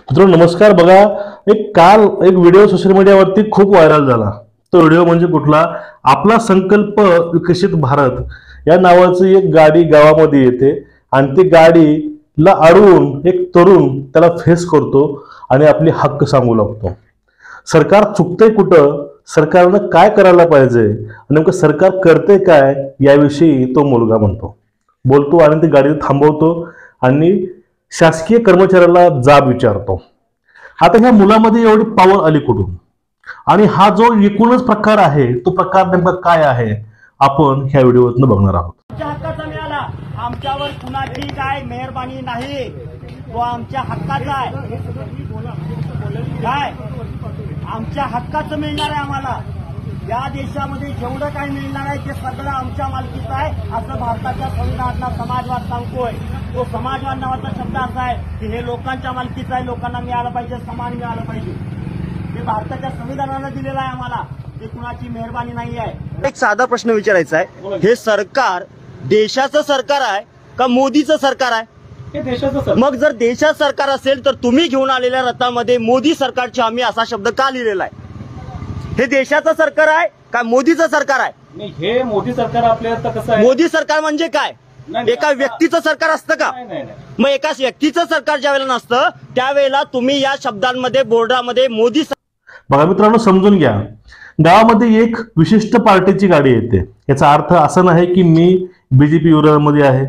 मित्रांनो नमस्कार. बघा, काल एक व्हिडिओ सोशल मीडियावरती खूप व्हायरल झाला. तो व्हिडिओ म्हणजे कुठला? आपला संकल्प विकसित भारत या नावाची एक गाडी गावामध्ये येते आणि ती गाडीला अडवून एक तरुण त्याला फेस करतो आणि आपले हक्क सांगू लागतो. सरकार चुकतंय कुठं, सरकारनं काय करायला पाहिजे, नेमकं सरकार करते काय याविषयी तो मुलगा बोलतो आणि ती गाडी थांबवतो आणि शासकीय कर्मचाऱ्याला जाब विचारतो. आता ह्या मुलामध्ये एवढी पॉवर आली कुठून आणि हा जो एकूणच प्रकार आहे तो प्रकार नेमका काय आहे आपण ह्या व्हिडिओतून बघणार आहोत. आमच्या हक्काचा मिळाला, आमच्यावर कुणाची काय मेहरबानी नाही, तो आमच्या हक्काचा आहे. काय आमच्या हक्काचं मिळणार आहे आम्हाला. या देशामध्ये जेवढं काय मिळणार आहे ते सगळं आमच्या मालकीचं आहे असं भारताच्या संविधानातला समाजवाद सांगतोय. तो समाजवाद नावाचा शब्द असा आहे की हे लोकांच्या मालकीचं आहे, लोकांना मिळालं पाहिजे, समान मिळालं पाहिजे. हे भारताच्या संविधानानं दिलेलं आहे आम्हाला, ते कुणाची मेहरबानी नाही आहे. एक साधा प्रश्न विचारायचा आहे, हे सरकार देशाचं सरकार आहे का मोदीचं सरकार आहे? हे देशाचं सरकार. मग जर देशाचं सरकार असेल तर तुम्ही घेऊन आलेल्या रथामध्ये मोदी सरकारचे आम्ही असा शब्द का लिहिलेला आहे? हे देशाचं सरकार आहे का मोदीचं सरकार आहे? नाही, हे मोदी सरकार आपल्या तर कसं आहे? मोदी सरकार म्हणजे काय? एका व्यक्तीचं सरकार असतं का? नाही. मग एका व्यक्तीचं सरकार ज्या वेळेला नसतं त्यावेळेला तुम्ही या शब्दांमध्ये बोर्डामध्ये मोदी. बघा मित्रांनो, समजून घ्या. गावामध्ये एक विशिष्ट पार्टीची गाडी येते, याचा अर्थ असा नाही की मी बीजेपी विरोधामध्ये आहे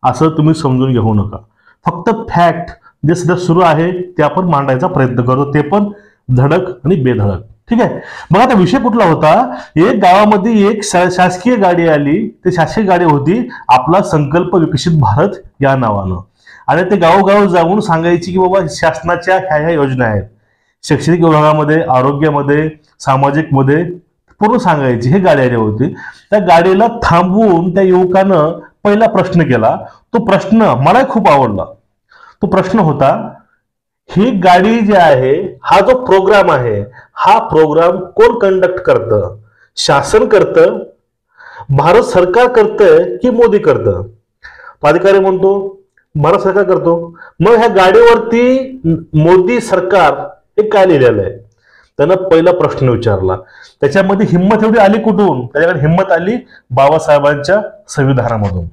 असं तुम्ही समजून घेऊ नका. फक्त फॅक्ट जे सध्या सुरू आहे ते आपण मांडायचा प्रयत्न करतो, ते पण धडक आणि बेधडक. ठीक आहे. बघा, आता विषय कुठला होता? एक गावामध्ये एक शासकीय गाडी आली. ती शासकीय गाडी होती आपला संकल्प विकसित भारत या नावानं, आणि ते गावोगाव जाऊन सांगायची की बाबा शासनाच्या ह्या योजना आहेत, शैक्षणिक विभागामध्ये, आरोग्यामध्ये, सामाजिक मध्ये पूर्ण सांगायची. ही गाडी आली होती. त्या गाडीला थांबवून त्या युवकानं पहिला प्रश्न केला. तो प्रश्न मला खूप आवडला. तो प्रश्न होता, ही गाडी जी आहे, हा जो प्रोग्राम आहे, हा प्रोग्राम कोण कंडक्ट करतं? शासन करतं, भारत सरकार करतंय की मोदी करतं? तो अधिकारी म्हणतो भारत सरकार करतो. मग ह्या गाडीवरती मोदी सरकार हे काय लिहिलेलं आहे? त्यानं पहिला प्रश्न विचारला. त्याच्यामध्ये हिंमत एवढी आली कुठून? त्याच्याकडे हिंमत आली बाबासाहेबांच्या संविधानामधून.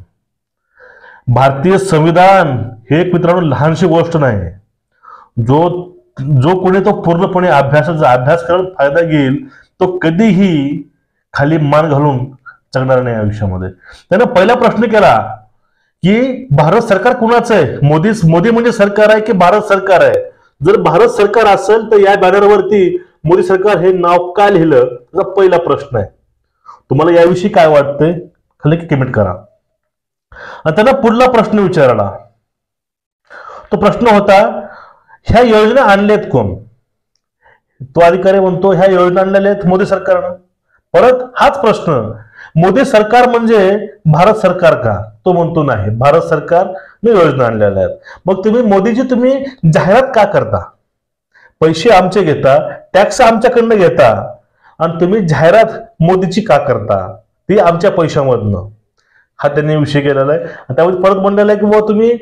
भारतीय संविधान हे एक मित्रांनो लहानशी गोष्ट नाही. जो कोणी तो पूर्णपणे अभ्यास करत फायदा घेईल तो कधीही खाली मान घालून जगणार नाही आयुष्यामध्ये. त्यानं पहिला प्रश्न केला की भारत सरकार कुणाचं आहे? मोदी म्हणजे सरकार आहे की भारत सरकार आहे? जर भारत सरकार असेल तर या बॅनरवरती मोदी सरकार हे नाव का लिहिलं? त्याचा पहिला प्रश्न आहे. तुम्हाला याविषयी काय वाटतंय खाली कमेंट करा. आणि त्यांना पुढला प्रश्न विचारला. तो प्रश्न होता, ह्या योजना आणल्यात कोण? तो अधिकारी म्हणतो ह्या योजना आणलेल्या आहेत मोदी सरकारनं. परत हाच प्रश्न, मोदी सरकार म्हणजे भारत सरकार का? तो म्हणतो नाही, भारत सरकारने योजना आणलेल्या आहेत. मग तुम्ही जाहिरात का करता? पैसे आमचे घेता, टॅक्स आमच्याकडनं घेता, आणि तुम्ही जाहिरात मोदीची का करता? ती आमच्या पैशामधनं. हा त्यांनी विषय केलेला आहे. त्यामध्ये परत म्हणलेला आहे की बाबा तुम्ही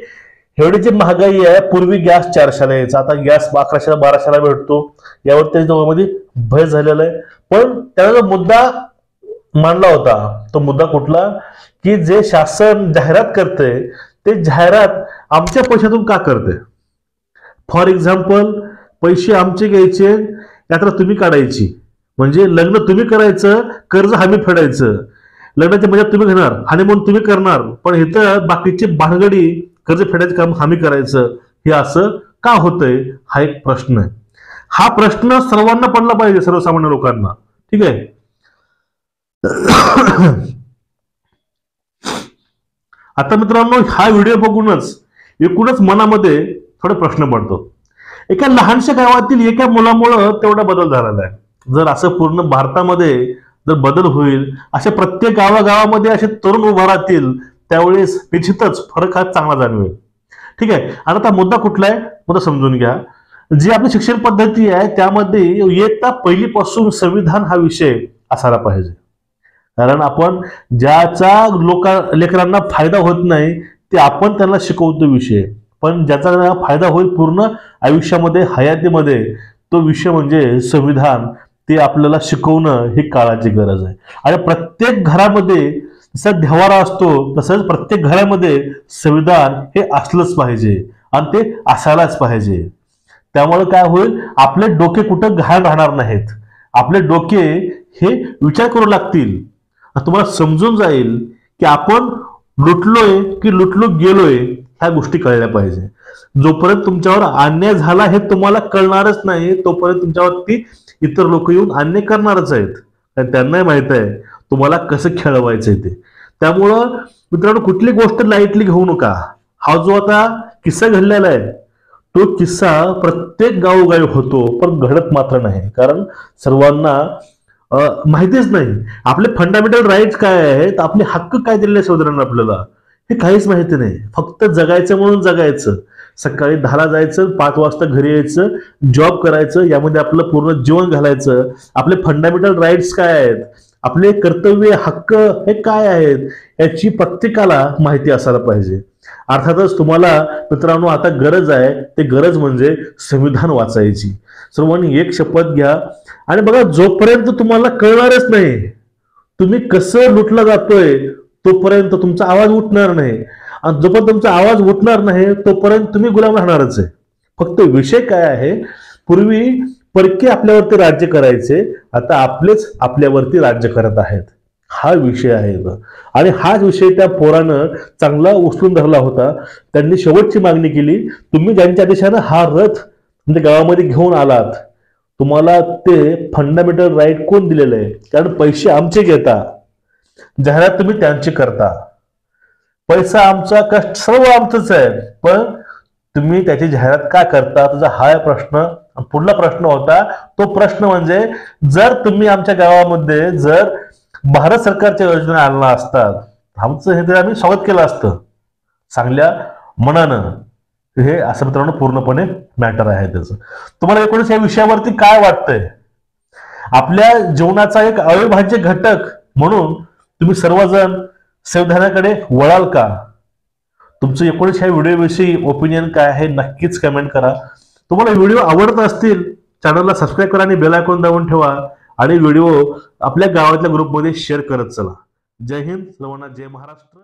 एवढी जी महागाई आहे, पूर्वी गॅस 400ला यायचा, आता गॅस 1100 1200ला भेटतो. यावर त्याच्यामध्ये भय झालेला आहे. पण त्याला जो मुद्दा मांडला होता तो मुद्दा कुठला? की जे शासन जाहिरात करते ते जाहिरात आमच्या पैशातून का करते? फॉर एक्झाम्पल, पैसे आमचे घ्यायचे, यात्रा तुम्ही काढायची, म्हणजे लग्न तुम्ही करायचं, कर्ज आम्ही फेडायचं, लग्नाच्या मजा तुम्ही घेणार, हनीमून तुम्ही करणार, पण इथं बाकीची भानगडी कर्ज फेडायचं काम आम्ही करायचं. हे असं का होतंय? हा एक प्रश्न आहे. हा प्रश्न सर्वांना पडला पाहिजे, सर्वसामान्य लोकांना. ठीक आहे. आता मित्रांनो, हा व्हिडिओ बघूनच एकूणच मनामध्ये थोडे प्रश्न पडतो. एका लहानशा गावातील एका मुलामुळं तेवढा बदल झालेला आहे. जर असं पूर्ण भारतामध्ये जर बदल होईल, अशा प्रत्येक गावागावामध्ये असे तरुण उभा राहतील, त्यावेळेस निश्चितच फरक हा चांगला जाणवेल. ठीक आहे. आता त्या मुद्दा कुठला आहे? मुद्दा समजून घ्या. जी आपली शिक्षण पद्धती आहे त्यामध्ये इयत्ता पहिलीपासून संविधान हा विषय असायला पाहिजे. कारण आपण ज्याचा लेकरांना फायदा होत नाही ते आपण त्यांना शिकवतो विषय. पण ज्याचा फायदा होईल पूर्ण आयुष्यामध्ये, हयातीमध्ये, तो विषय म्हणजे संविधान. ते आपल्याला शिकवणं ही काळाची गरज आहे. आणि प्रत्येक घरामध्ये जसा देव्हारा असतो तसंच प्रत्येक घरामध्ये संविधान हे असलंच पाहिजे आणि ते असायलाच पाहिजे. त्यामुळे काय होईल, आपले डोके कुठं घाण राहणार नाहीत. आपले डोके हे विचार करू लागतील. तुम्हाला समजून जाईल की आपण लुटलोय की लुटलो गेलोय, ह्या गोष्टी कळल्या पाहिजे. जोपर्यंत तुमच्यावर अन्याय झाला हे तुम्हाला कळणारच नाही, तोपर्यंत तुमच्यावरती इतर लोक येऊन अन्याय करणारच आहेत. कारण त्यांनाही माहित आहे तुम्हाला कसं खेळवायचंय ते. त्यामुळं मित्रांनो, कुठली गोष्ट लाईटली घेऊ नका. हा जो आता किस्सा घडलेला आहे, तो किस्सा प्रत्येक गावोगावी होतो, पण घडत मात्र नाही. कारण सर्वांना माहितीच नाही आपले फंडामेंटल राईट्स काय आहेत, आपले हक्क काय दिलेले संविधानाने आपल्याला, हे काहीच माहिती नाही. फक्त जगायचं म्हणून जगायचं. सकाळी 10ला जायचं, 5 वाजता घरी यायचं, जॉब करायचं, यामध्ये आपलं पूर्ण जीवन घालायचं. आपले फंडामेंटल राईट्स काय आहेत, आपले कर्तव्य हक्क हे काय आहेत, याची प्रत्येकाला माहिती असायला पाहिजे. अर्थातच तुम्हाला मित्रांनो आता गरज आहे, ते गरज म्हणजे संविधान वाचायची. सर्वांनी एक शपथ घ्या आणि बघा, जोपर्यंत तुम्हाला कळणारच नाही तुम्ही कसं लुटला जातोय, तोपर्यंत तुमचा आवाज उठणार नाही. आणि जोपर्यंत तुमचा आवाज उठणार नाही तोपर्यंत तुम्ही गुलाम राहणारच आहे. फक्त विषय काय आहे, पूर्वी परके आपल्यावरती राज्य करायचे, आता आपलेच आपल्यावरती राज्य करत आहेत. हा विषय आहे. आणि हाच विषय त्या पोरानं चांगला उचलून धरला होता. त्यांनी शेवटची मागणी केली, तुम्ही ज्यांच्या आदेशानं हा रथ तुमच्या गावामध्ये घेऊन आलात, तुम्हाला ते फंडामेंटल राईट कोण दिलेलं आहे? कारण पैसे आमचे घेता, जाहिरात तुम्ही त्यांची करता, पैसा आमचा, कष्ट सर्व आमचंच आहे, पण तुम्ही त्याची जाहिरात का करता? तुझा हा प्रश्न. पुढला प्रश्न होता, तो प्रश्न म्हणजे जर तुम्ही आमच्या गावामध्ये जर भारत सरकारच्या योजना आणल्या असतात, आमचं हे आम्ही स्वागत केलं असतं चांगल्या मनानं. हे असं मित्रांनो पूर्णपणे मॅटर आहे त्याचं. तुम्हाला एकूणच या विषयावरती काय वाटतंय? आपल्या जीवनाचा एक अविभाज्य घटक म्हणून तुम्ही सर्वजण संविधानाकडे वळाल का? तुमचं एकूणच ह्या व्हिडिओविषयी ओपिनियन काय आहे नक्कीच कमेंट करा. तुम्हाला व्हिडिओ आवडत असतील चॅनलला सबस्क्राईब करा आणि बेल आयकॉन दाबून ठेवा आणि व्हिडिओ आपल्या गावातल्या ग्रुपमध्ये शेअर करत चला. जय हिंद सर्वांना, जय महाराष्ट्र.